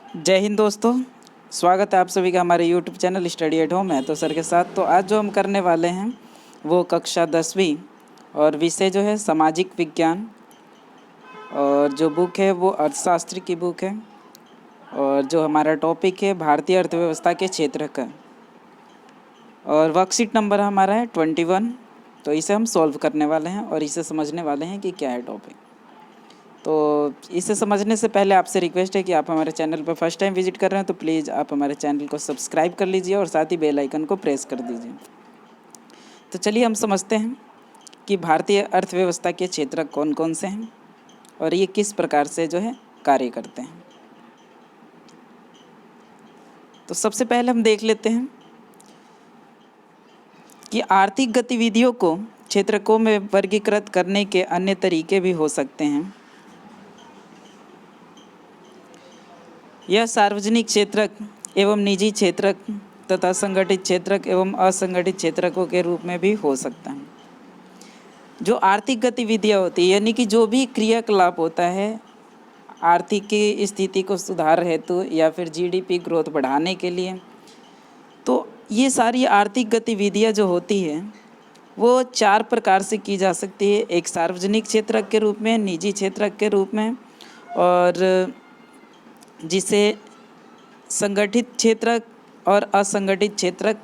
जय हिंद दोस्तों। स्वागत है आप सभी का हमारे YouTube channel study at home है तो सर के साथ। तो आज जो हम करने वाले हैं वो कक्षा 10वीं और विषय जो है सामाजिक विज्ञान, और जो बुक है वो अर्थशास्त्र की बुक है, और जो हमारा टॉपिक है भारतीय अर्थव्यवस्था के क्षेत्र का, और वर्कशीट नंबर हमारा है 21। तो इसे हम सॉल्व करने वाले हैं और इसे समझने वाले हैं कि क्या है टॉपिक। तो इसे समझने से पहले आपसे रिक्वेस्ट है कि आप हमारे चैनल पर फर्स्ट टाइम विजिट कर रहे हैं तो प्लीज़ आप हमारे चैनल को सब्सक्राइब कर लीजिए और साथ ही बेल आइकन को प्रेस कर दीजिए। तो चलिए हम समझते हैं कि भारतीय अर्थव्यवस्था के क्षेत्र कौन कौन से हैं और ये किस प्रकार से जो है कार्य करते हैं। तो सबसे पहले हम देख लेते हैं कि आर्थिक गतिविधियों को क्षेत्रकों में वर्गीकृत करने के अन्य तरीके भी हो सकते हैं। यह सार्वजनिक क्षेत्रक एवं निजी क्षेत्रक तथा संगठित क्षेत्रक एवं असंगठित क्षेत्रकों के रूप में भी हो सकता है। जो आर्थिक गतिविधियाँ होती है यानी कि जो भी क्रियाकलाप होता है आर्थिक की स्थिति को सुधार हेतु या फिर जीडीपी ग्रोथ बढ़ाने के लिए, तो ये सारी आर्थिक गतिविधियाँ जो होती है वो 4 प्रकार से की जा सकती है। एक सार्वजनिक क्षेत्रक के रूप में, निजी क्षेत्रक के रूप में, और जिसे संगठित क्षेत्रक और असंगठित क्षेत्रक,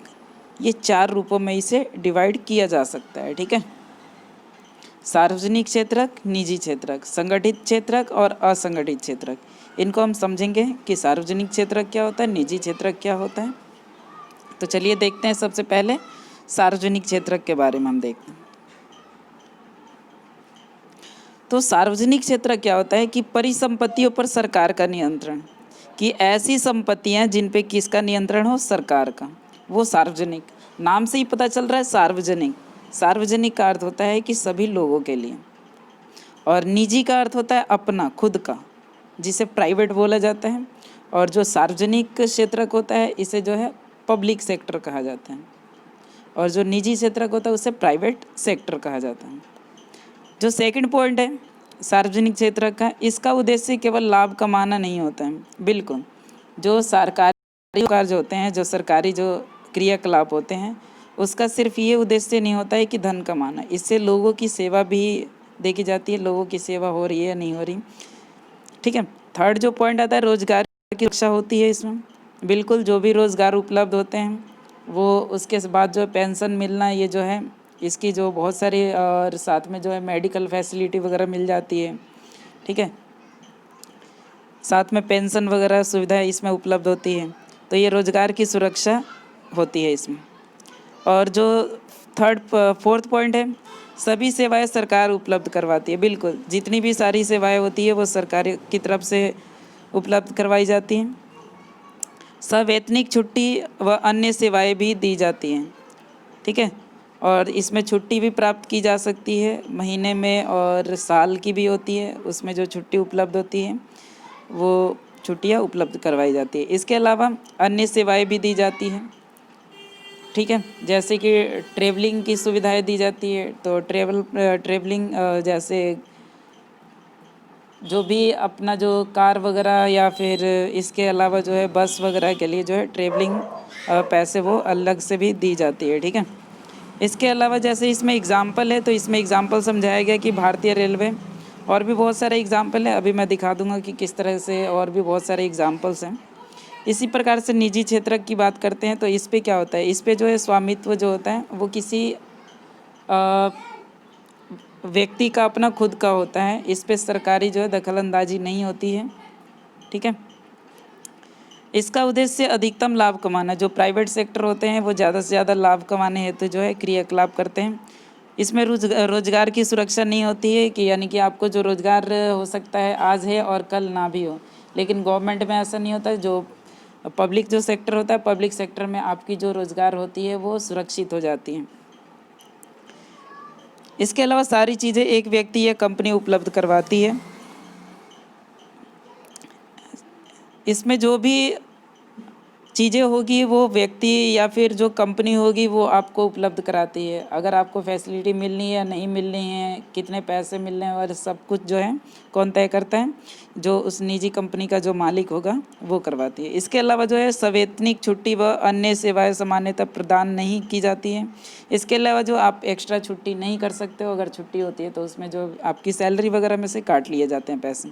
ये 4 रूपों में इसे डिवाइड किया जा सकता है। ठीक है, सार्वजनिक क्षेत्रक, निजी क्षेत्रक, संगठित क्षेत्रक और असंगठित क्षेत्रक। इनको हम समझेंगे कि सार्वजनिक क्षेत्रक क्या होता है, निजी क्षेत्रक क्या होता है। तो चलिए देखते हैं। सबसे पहले सार्वजनिक क्षेत्रक के बारे में हम देखते हैं। तो सार्वजनिक क्षेत्रक क्या होता है कि परिसंपत्तियों पर सरकार का नियंत्रण, कि ऐसी संपत्तियां जिन पे किसका नियंत्रण हो, सरकार का, वो सार्वजनिक। नाम से ही पता चल रहा है सार्वजनिक। सार्वजनिक का अर्थ होता है कि सभी लोगों के लिए, और निजी का अर्थ होता है अपना, खुद का, जिसे प्राइवेट बोला जाता है। और जो सार्वजनिक क्षेत्रक होता है इसे जो है पब्लिक सेक्टर कहा जाता है, और जो निजी क्षेत्रक होता है उसे प्राइवेट सेक्टर कहा जाता है। जो सेकंड पॉइंट है सार्वजनिक क्षेत्र का, इसका उद्देश्य केवल लाभ कमाना नहीं होता है। बिल्कुल, जो सरकारी कार्य होते हैं, जो सरकारी जो क्रियाकलाप होते हैं, उसका सिर्फ ये उद्देश्य नहीं होता है कि धन कमाना, इससे लोगों की सेवा भी देखी जाती है, लोगों की सेवा हो रही है या नहीं हो रही। ठीक है, थर्ड जो पॉइंट आता है रोजगार की रक्षा होती है इसमें। बिल्कुल, जो भी रोजगार उपलब्ध होते हैं वो उसके बाद जो पेंशन मिलना, ये जो है इसकी जो बहुत सारी, और साथ में जो है मेडिकल फैसिलिटी वगैरह मिल जाती है। ठीक है, साथ में पेंशन वगैरह सुविधाएं इसमें उपलब्ध होती है। तो ये रोजगार की सुरक्षा होती है इसमें। और जो फोर्थ पॉइंट है, सभी सेवाएं सरकार उपलब्ध करवाती है। बिल्कुल, जितनी भी सारी सेवाएं होती है वो सरकार की तरफ से उपलब्ध करवाई जाती हैं। सवैतनिक छुट्टी व अन्य सेवाएं भी दी जाती हैं। ठीक है, और इसमें छुट्टी भी प्राप्त की जा सकती है, महीने में और साल की भी होती है। उसमें जो छुट्टी उपलब्ध होती है वो छुट्टियां उपलब्ध करवाई जाती है। इसके अलावा अन्य सेवाएं भी दी जाती हैं। ठीक है, जैसे कि ट्रेवलिंग की सुविधाएं दी जाती है। तो ट्रेवलिंग जैसे जो भी अपना जो कार वगैरह या फिर इसके अलावा जो है बस वगैरह के लिए जो है ट्रेवलिंग पैसे वो अलग से भी दी जाती है। ठीक है, इसके अलावा जैसे इसमें एग्जाम्पल है, तो इसमें एग्जाम्पल समझाया गया कि भारतीय रेलवे, और भी बहुत सारे एग्जाम्पल है, अभी मैं दिखा दूंगा कि किस तरह से, और भी बहुत सारे एग्जाम्पल्स हैं। इसी प्रकार से निजी क्षेत्र की बात करते हैं तो इस पे क्या होता है, इस पे जो है स्वामित्व जो होता है वो किसी व्यक्ति का अपना खुद का होता है। इस पे सरकारी जो है दखल अंदाजी नहीं होती है। ठीक है, इसका उद्देश्य अधिकतम लाभ कमाना। जो प्राइवेट सेक्टर होते हैं वो ज़्यादा से ज़्यादा लाभ कमाने हेतु जो है क्रियाकलाप करते हैं। इसमें रोजगार की सुरक्षा नहीं होती है, कि यानी कि आपको जो रोजगार हो सकता है आज है और कल ना भी हो, लेकिन गवर्नमेंट में ऐसा नहीं होता है। जो पब्लिक जो सेक्टर होता है, पब्लिक सेक्टर में आपकी जो रोजगार होती है वो सुरक्षित हो जाती है। इसके अलावा सारी चीज़ें एक व्यक्ति या कंपनी उपलब्ध करवाती है। इसमें जो भी चीज़ें होगी वो व्यक्ति या फिर जो कंपनी होगी वो आपको उपलब्ध कराती है। अगर आपको फैसिलिटी मिलनी है या नहीं मिलनी है, कितने पैसे मिलने हैं और सब कुछ जो है कौन तय करता है? जो उस निजी कंपनी का जो मालिक होगा वो करवाती है। इसके अलावा जो है सवैतनिक छुट्टी व अन्य सेवाएं सामान्यतः प्रदान नहीं की जाती हैं। इसके अलावा जो आप एक्स्ट्रा छुट्टी नहीं कर सकते हो, अगर छुट्टी होती है तो उसमें जो आपकी सैलरी वगैरह में से काट लिए जाते हैं पैसे।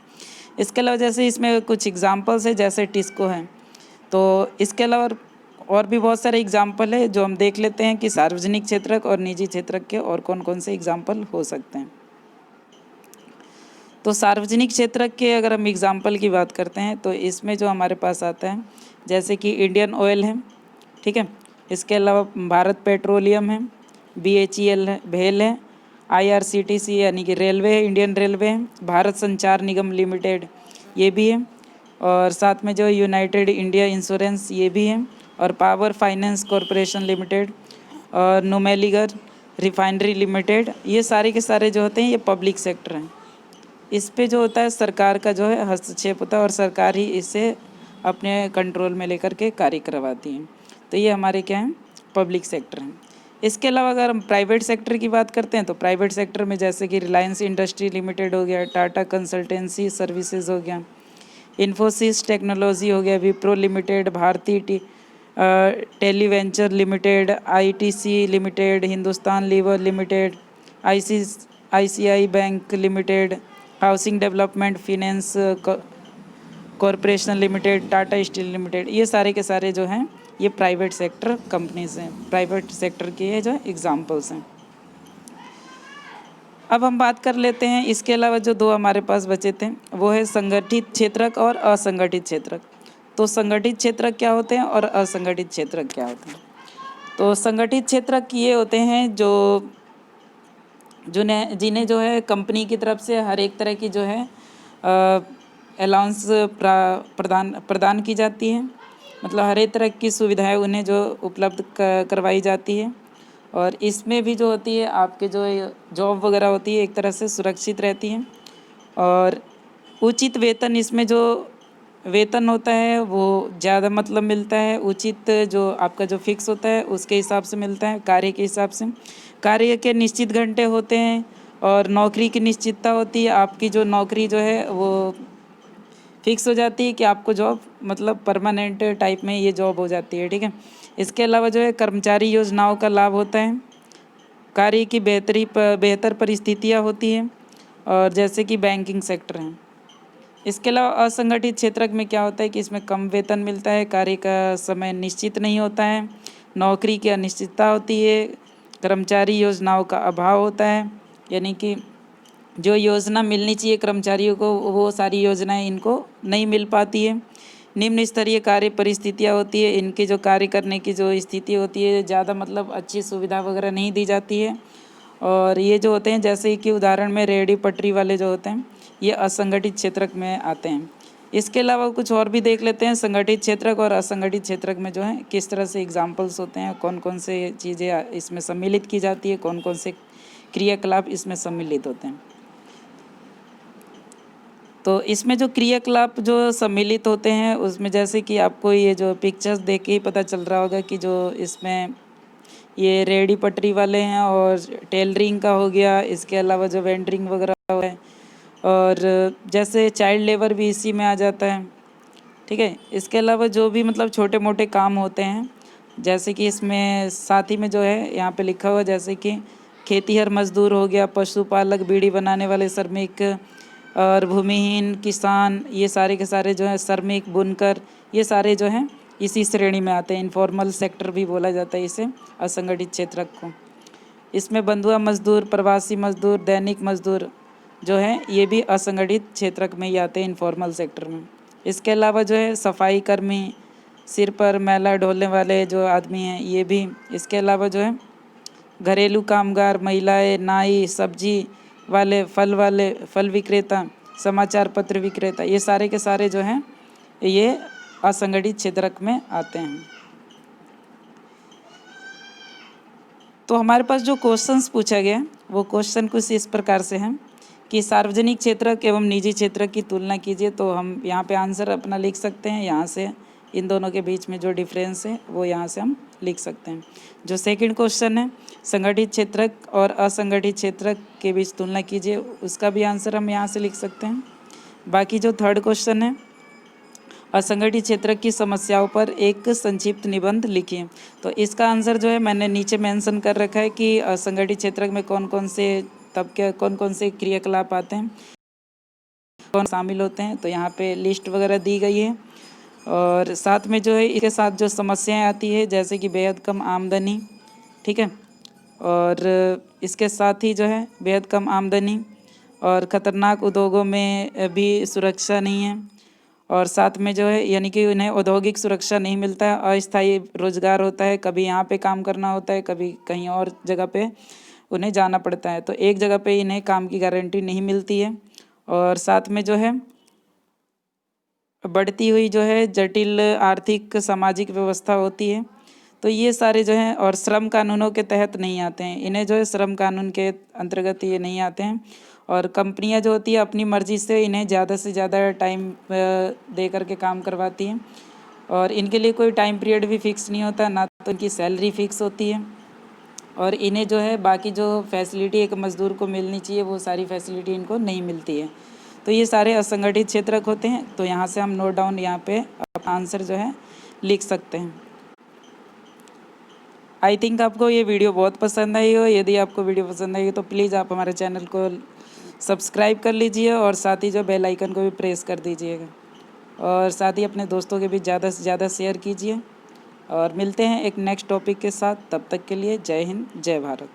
इसके अलावा जैसे इसमें कुछ एग्जाम्पल्स है, जैसे टिस्को है, तो इसके अलावा और भी बहुत सारे एग्जाम्पल है जो हम देख लेते हैं कि सार्वजनिक क्षेत्रक और निजी क्षेत्रक के और कौन कौन से एग्जाम्पल हो सकते हैं। तो सार्वजनिक क्षेत्रक के अगर हम एग्जाम्पल की बात करते हैं तो इसमें जो हमारे पास आता है जैसे कि इंडियन ऑयल है, ठीक है। इसके अलावा भारत पेट्रोलियम है, BHEL है, भेल है, IRCTC यानी कि रेलवे है, इंडियन रेलवे है, भारत संचार निगम लिमिटेड ये भी है, और साथ में जो यूनाइटेड इंडिया इंश्योरेंस ये भी है, और पावर फाइनेंस कॉरपोरेशन लिमिटेड और नुमेलीगर रिफाइनरी लिमिटेड, ये सारे के सारे जो होते हैं ये पब्लिक सेक्टर हैं। इस पे जो होता है सरकार का जो है हस्तक्षेप होता है और सरकार ही इसे अपने कंट्रोल में लेकर के कार्य करवाती है। तो ये हमारे क्या हैं? पब्लिक सेक्टर हैं। इसके अलावा अगर हम प्राइवेट सेक्टर की बात करते हैं तो प्राइवेट सेक्टर में जैसे कि रिलायंस इंडस्ट्री लिमिटेड हो गया, टाटा कंसल्टेंसी सर्विसेज हो गया, इन्फोसिस टेक्नोलॉजी हो गया, Wipro limited, Bharti televenture limited, ITC limited, Hindustan Lever limited, ICICI bank limited, housing development finance corporation limited, Tata steel limited, ये सारे के सारे जो हैं ये प्राइवेट सेक्टर कंपनीज हैं, प्राइवेट सेक्टर के ये जो एग्जांपल्स हैं। अब हम बात कर लेते हैं इसके अलावा जो दो हमारे पास बचे थे वो है संगठित क्षेत्रक और असंगठित क्षेत्रक। तो संगठित क्षेत्रक क्या होते हैं और असंगठित क्षेत्रक क्या होते हैं? तो संगठित क्षेत्रक ये होते हैं जो जिन्हें जो है कंपनी की तरफ से हर एक तरह की जो है अलाउंस प्रदान की जाती है, मतलब हर एक तरह की सुविधाएं उन्हें जो उपलब्ध करवाई जाती है, और इसमें भी जो होती है आपके जो जॉब वगैरह होती है एक तरह से सुरक्षित रहती है, और उचित वेतन, इसमें जो वेतन होता है वो ज़्यादा मतलब मिलता है, उचित जो आपका जो फिक्स होता है उसके हिसाब से मिलता है, कार्य के हिसाब से, कार्य के निश्चित घंटे होते हैं, और नौकरी की निश्चितता होती है। आपकी जो नौकरी जो है वो फिक्स हो जाती है कि आपको जॉब मतलब परमानेंट टाइप में ये जॉब हो जाती है, ठीक है। इसके अलावा जो है कर्मचारी योजनाओं का लाभ होता है, कार्य की बेहतर परिस्थितियाँ होती हैं, और जैसे कि बैंकिंग सेक्टर हैं। इसके अलावा असंगठित क्षेत्र में क्या होता है कि इसमें कम वेतन मिलता है, कार्य का समय निश्चित नहीं होता है, नौकरी की अनिश्चितता होती है, कर्मचारी योजनाओं का अभाव होता है, यानी कि जो योजना मिलनी चाहिए कर्मचारियों को वो सारी योजनाएं इनको नहीं मिल पाती है। निम्न स्तरीय कार्य परिस्थितियाँ होती है, इनके जो कार्य करने की जो स्थिति होती है ज़्यादा मतलब अच्छी सुविधा वगैरह नहीं दी जाती है, और ये जो होते हैं जैसे कि उदाहरण में रेहड़ी पटरी वाले जो होते हैं ये असंगठित क्षेत्र में आते हैं। इसके अलावा कुछ और भी देख लेते हैं संगठित क्षेत्रक और असंगठित क्षेत्रक में जो है किस तरह से एग्जाम्पल्स होते हैं, कौन कौन से चीज़ें इसमें सम्मिलित की जाती है, कौन कौन से क्रियाकलाप इसमें सम्मिलित होते हैं। तो इसमें जो क्रियाकलाप जो सम्मिलित होते हैं उसमें जैसे कि आपको ये जो पिक्चर्स देख के ही पता चल रहा होगा कि जो इसमें ये रेहड़ी पटरी वाले हैं और टेलरिंग का हो गया, इसके अलावा जो वेंडरिंग वगैरह है, और जैसे चाइल्ड लेबर भी इसी में आ जाता है, ठीक है। इसके अलावा जो भी मतलब छोटे मोटे काम होते हैं जैसे कि इसमें साथ ही में जो है यहाँ पे लिखा हुआ जैसे कि खेतीहर मजदूर हो गया, पशुपालक, बीड़ी बनाने वाले श्रमिक और भूमिहीन किसान, ये सारे के सारे जो है श्रमिक, बुनकर, ये सारे जो हैं इसी श्रेणी में आते हैं। इनफॉर्मल सेक्टर भी बोला जाता है इसे, असंगठित क्षेत्र को। इसमें बंधुआ मजदूर, प्रवासी मजदूर, दैनिक मजदूर जो है ये भी असंगठित क्षेत्र में ही आते हैं, इनफॉर्मल सेक्टर में। इसके अलावा जो है सफाई कर्मी, सिर पर मैला ढोलने वाले जो आदमी हैं ये भी। इसके अलावा जो है घरेलू कामगार, महिलाएं, नाई, सब्जी वाले, फल विक्रेता, समाचार पत्र विक्रेता, ये सारे के सारे जो हैं ये असंगठित क्षेत्र में आते हैं। तो हमारे पास जो क्वेश्चंस पूछा गया वो क्वेश्चन कुछ इस प्रकार से हैं कि सार्वजनिक क्षेत्र एवं निजी क्षेत्र की तुलना कीजिए। तो हम यहाँ पे आंसर अपना लिख सकते हैं यहाँ से इन दोनों के बीच में जो डिफरेंस है वो यहाँ से हम लिख सकते हैं। जो सेकंड क्वेश्चन है, संगठित क्षेत्रक और असंगठित क्षेत्रक के बीच तुलना कीजिए, उसका भी आंसर हम यहाँ से लिख सकते हैं। बाकी जो थर्ड क्वेश्चन है, असंगठित क्षेत्र की समस्याओं पर एक संक्षिप्त निबंध लिखिए, तो इसका आंसर जो है मैंने नीचे मेंशन कर रखा है कि असंगठित क्षेत्र में कौन कौन से तबके, कौन कौन से क्रियाकलाप आते हैं, कौन शामिल होते हैं, तो यहाँ पे लिस्ट वगैरह दी गई है। और साथ में जो है इसके साथ जो समस्याएं आती है, जैसे कि बेहद कम आमदनी, ठीक है, और इसके साथ ही जो है बेहद कम आमदनी और ख़तरनाक उद्योगों में भी सुरक्षा नहीं है, और साथ में जो है यानी कि उन्हें औद्योगिक सुरक्षा नहीं मिलता है, अस्थायी रोजगार होता है, कभी यहाँ पे काम करना होता है, कभी कहीं और जगह पे उन्हें जाना पड़ता है, तो एक जगह पे इन्हें काम की गारंटी नहीं मिलती है। और साथ में जो है बढ़ती हुई जो है जटिल आर्थिक सामाजिक व्यवस्था होती है, तो ये सारे जो हैं, और श्रम कानूनों के तहत नहीं आते हैं, इन्हें जो है श्रम कानून के अंतर्गत ये नहीं आते हैं। और कंपनियां जो होती है अपनी मर्ज़ी से इन्हें ज़्यादा से ज़्यादा टाइम दे करके काम करवाती हैं, और इनके लिए कोई टाइम पीरियड भी फिक्स नहीं होता, ना तो इनकी सैलरी फिक्स होती है, और इन्हें जो है बाकी जो फैसिलिटी एक मज़दूर को मिलनी चाहिए वो सारी फैसिलिटी इनको नहीं मिलती है। तो ये सारे असंगठित क्षेत्रक होते हैं, तो यहाँ से हम नोट डाउन यहाँ पे आंसर जो है लिख सकते हैं। आई थिंक आपको ये वीडियो बहुत पसंद आई हो। यदि आपको वीडियो पसंद आई हो तो प्लीज़ आप हमारे चैनल को सब्सक्राइब कर लीजिए, और साथ ही जो बेल आइकन को भी प्रेस कर दीजिएगा, और साथ ही अपने दोस्तों के बीच ज़्यादा से ज़्यादा शेयर कीजिए। और मिलते हैं एक नेक्स्ट टॉपिक के साथ, तब तक के लिए जय हिंद, जय भारत।